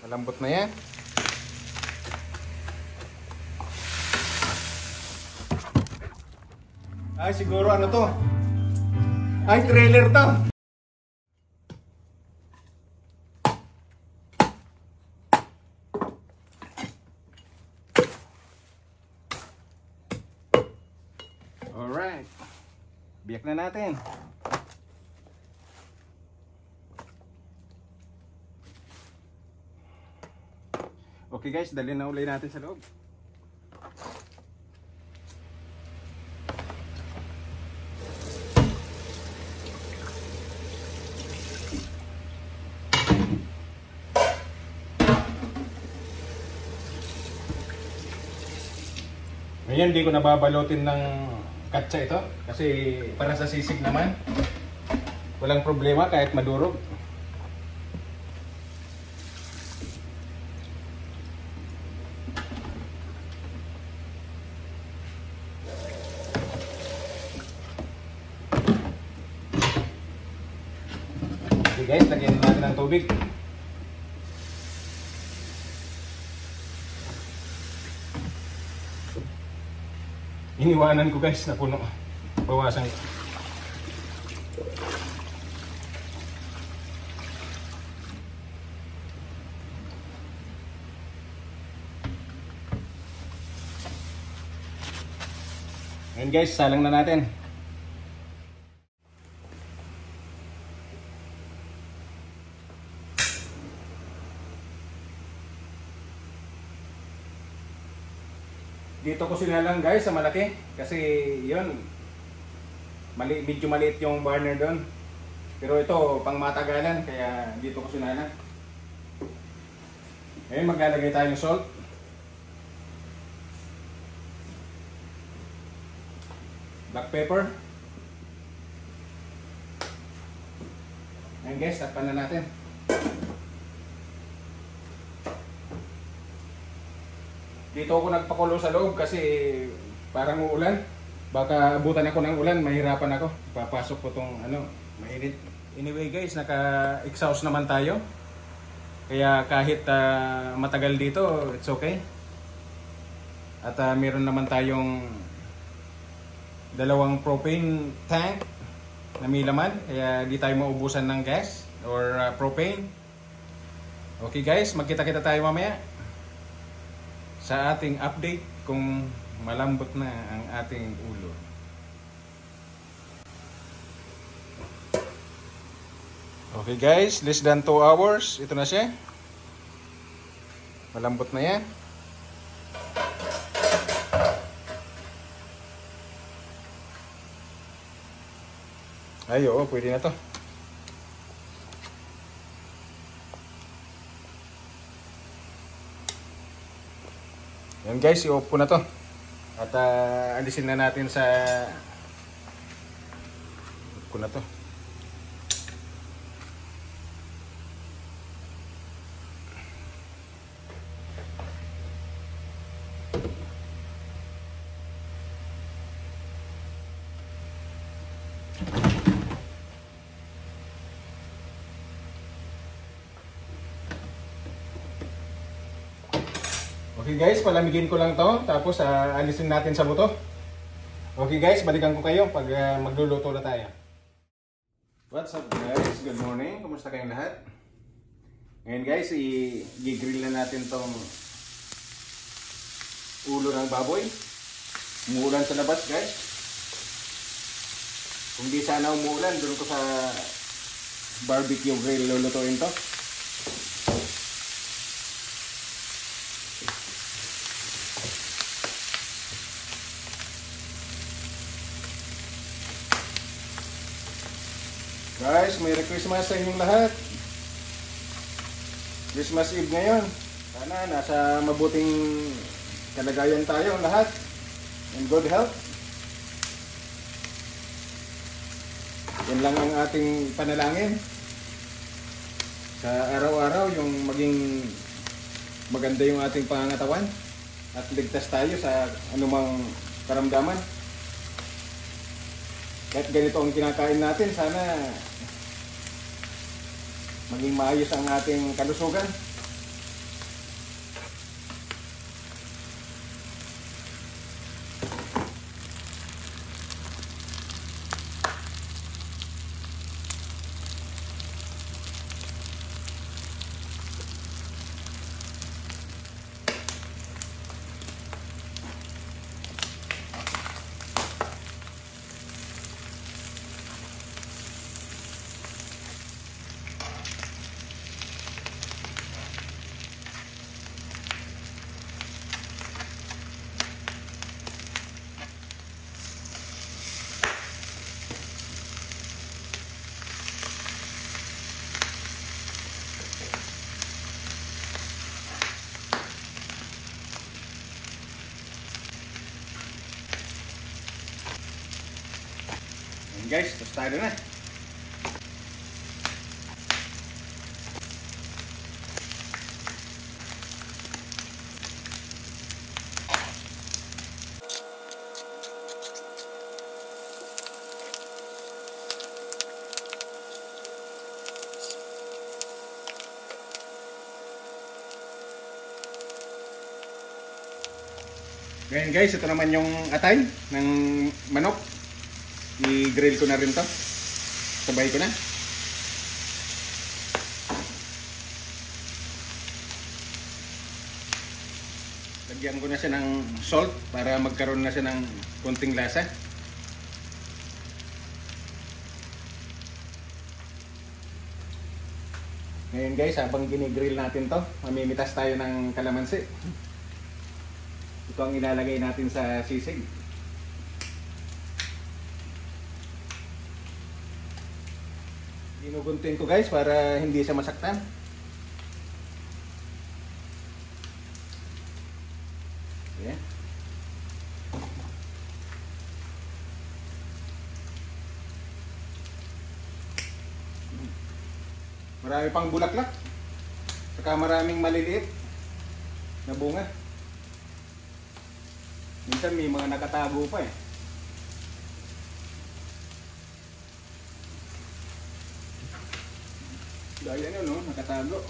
Malambot na yan. Ay, siguro ano to? Ay, trailer to. Alright. Biyak na natin. Okay guys, dalhin na uli natin sa loob. Ngayon, hindi ko nababalotin ng katsa ito kasi para sa sisig naman walang problema kahit madurog. Okay guys, lagyan natin ng tubig. Iniwanan ko guys na puno. Bawasan ko. Ngayon guys, salang na natin. Dito ko sinalang guys sa malaki kasi yun medyo maliit yung burner doon, pero ito pang matagalan kaya dito ko sinalang. Ngayon maglalagay tayo ng salt, black pepper. Ngayon guys, takpan na natin. Dito ako nagpakulo sa loob kasi parang uulan. Baka abutan ako ng ulan, mahirapan ako. Papasok ko tong mainit. Anyway guys, naka-exhaust naman tayo. Kaya kahit matagal dito, it's okay. At meron naman tayong dalawang propane tank na may laman. Kaya di tayo maubusan ng gas or propane. Okay guys, magkita-kita tayo mamaya sa ating update kung malambot na ang ating ulo. Okay guys, less than 2 hours. Ito na siya. Malambot na yan. Ay, oo, pwede na to. Yan guys, i-off ko na to. At alisin na natin sa off ko na to. Okay guys, palamigin ko lang to, tapos alisin natin sa buto. Okay guys, balikan ko kayo pag magluluto na tayo. What's up guys? Good morning. Kumusta kayong lahat? Ngayon guys, i-grill na natin tong ulo ng baboy. Umuulan sa labas guys. Kung di sana umuulan, doon ko sa barbecue grill lulutuin to. Guys, Merry Christmas sa inyong lahat. Christmas Eve ngayon. Sana nasa mabuting kalagayan tayo lahat. And good health. Yan lang ang ating panalangin. Sa araw-araw, yung maging maganda yung ating pangangatawan. At ligtas tayo sa anumang karamdaman. Kahit ganito ang kinakain natin, sana maging maayos ang ating kalusugan. Guys, tostado na. Ngayon guys, ito naman yung atay ng manok. I-grill ko na rin to. Sabay ko na. Lagyan ko na siya ng salt para magkaroon na siya ng konting lasa. Ngayon guys, habang ginigrill natin to, mamimitas tayo ng kalamansi. Ito ang ilalagay natin sa sisig. Ginugunting ko guys para hindi siya masaktan. Ayan. Marami pang bulaklak. Saka maraming maliliit na bunga. Minsan may mga nakatago pa eh. Dahil ano no, nakatago.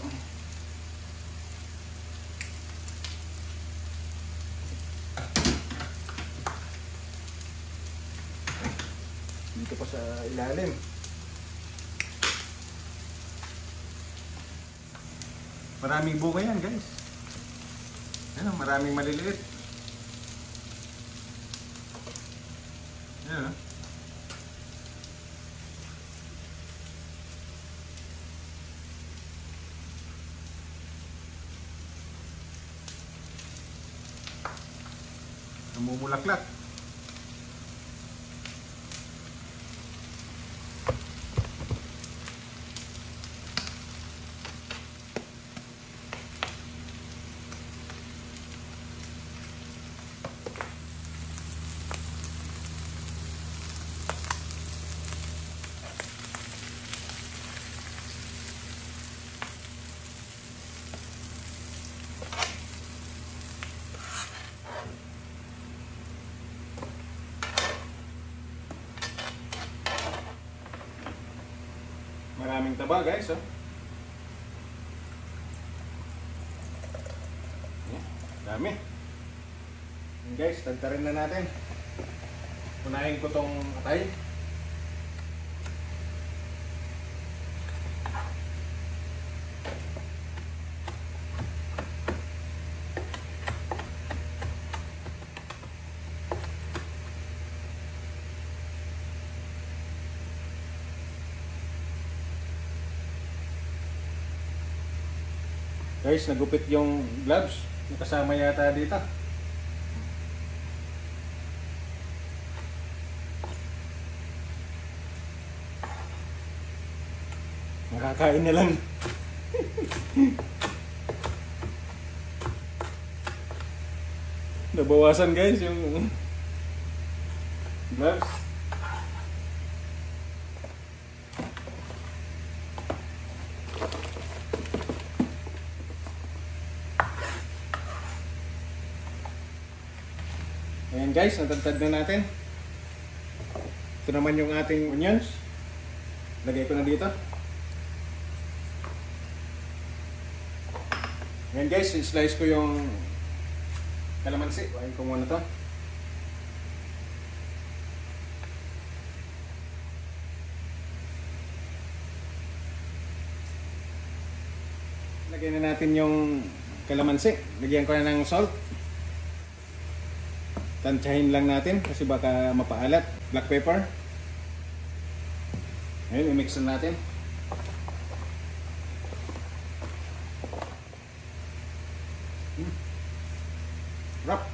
Dito pa sa ilalim. Maraming bunga yan guys. Ano, maraming maliliit. Ayan. Namumulaklak. Maraming taba guys, oh. Dami. And guys, tagtarin na natin. Unahin ko tong atay. Guys, nagupit yung gloves. Nakasama yata dito. Nakakain na lang. Nabawasan guys yung gloves. Ayan guys, natagtad na natin. Ito naman yung ating onions. Lagay ko na dito. Ayan guys, slice ko yung kalamansi. Kuhain ko muna to. Lagyan na natin yung kalamansi. Lagyan ko na ng salt. Tansyahin lang natin kasi baka mapaalat. Black pepper. Ayun, i-mix na natin. Wrap.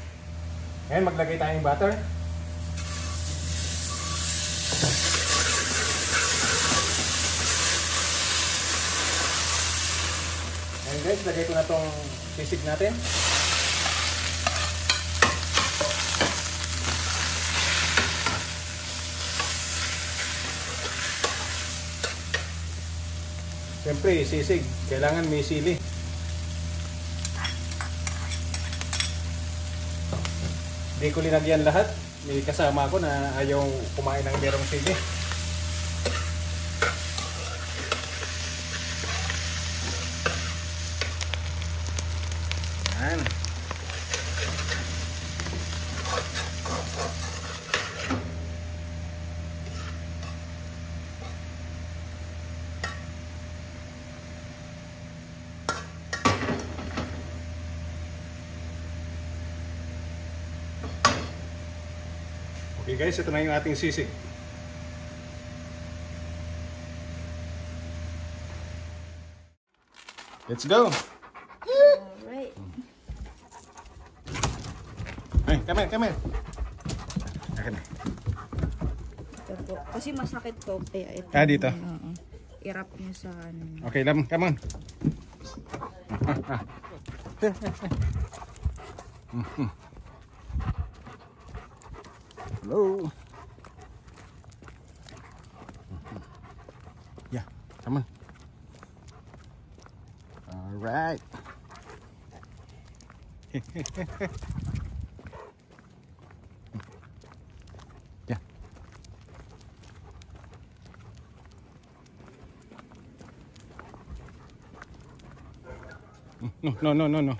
Ayun, maglagay tayong butter. Ayun guys, lagay ko na tong sisig natin. Siyempre, sisig. Kailangan may sili. Hindi ko linagyan lahat. May kasama ako na ayaw kumain ng merong sili. Yan. Okay guys, ito na yung ating sisig. Let's go! Alright. Hey, come here. Akin. Ito po. Kasi masakit to. Kaya ito. Dito. I-wrap niya sa ano. Okay, come on. Hello. Yeah, come on. All right. Yeah. No. No.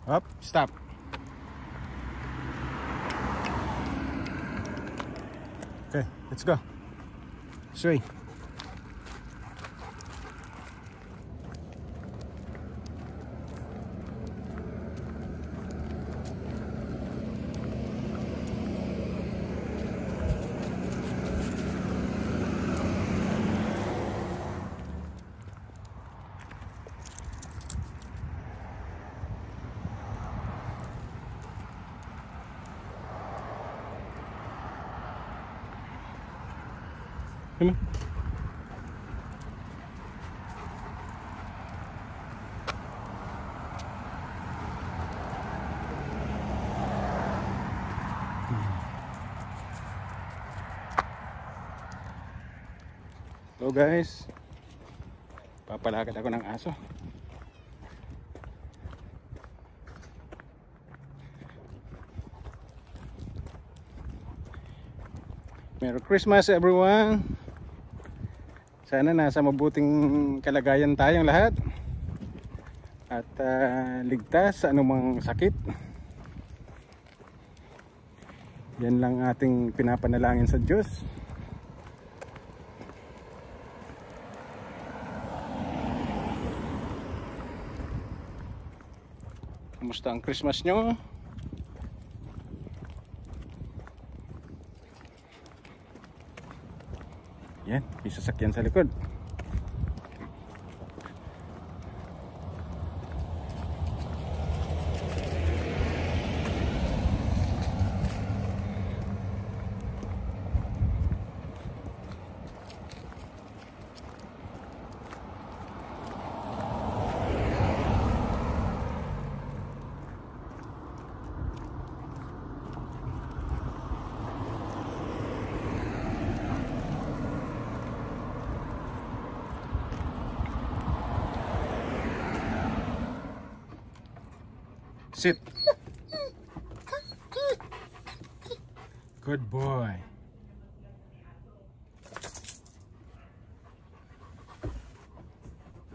Up, stop. Okay, let's go. Swing. Come on. Hello guys. Papalakad ako ng aso. Merry Christmas everyone. Sana nasa mabuting kalagayan tayong lahat at ligtas sa anumang sakit. Yan lang ating pinapanalangin sa Diyos. Kumusta ang Christmas nyo? Yan, may sasakyan sa likod. Sit. Good boy.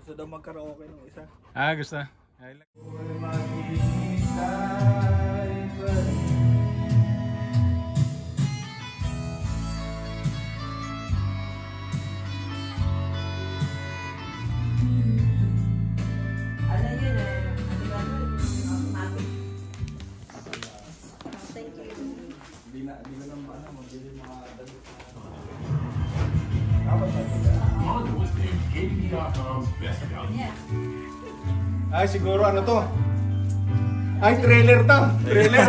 Gusto daw magkaraoke ng isa. Gusto. I like. On with KBB.com's best value. Yeah. Ay, siguro ano to? Ay, trailer to. Trailer.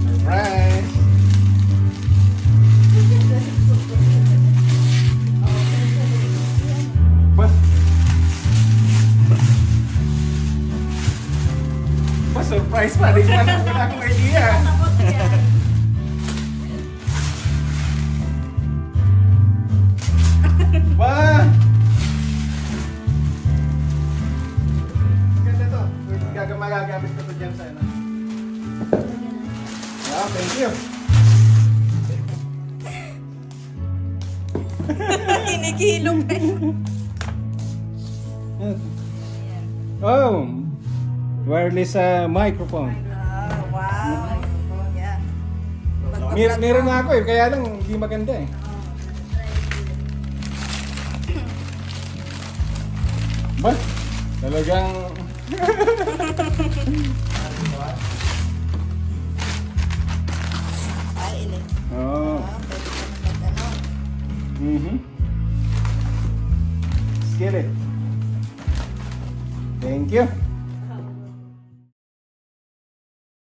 Surprise. Ba? Ba, surprise pa. Di ko wala akong idea. Ba? Ganda to. Magagamit ko to dyan sa ano. Yeah, thank you. Kinikilong eh. Oh, wireless microphone. Wow. Yeah. Meron na ako eh, kaya lang hindi maganda eh. Ba? Talagang... Ay, ilay. Oh. Pwede ka na mag-ano. Let's get it. Thank you.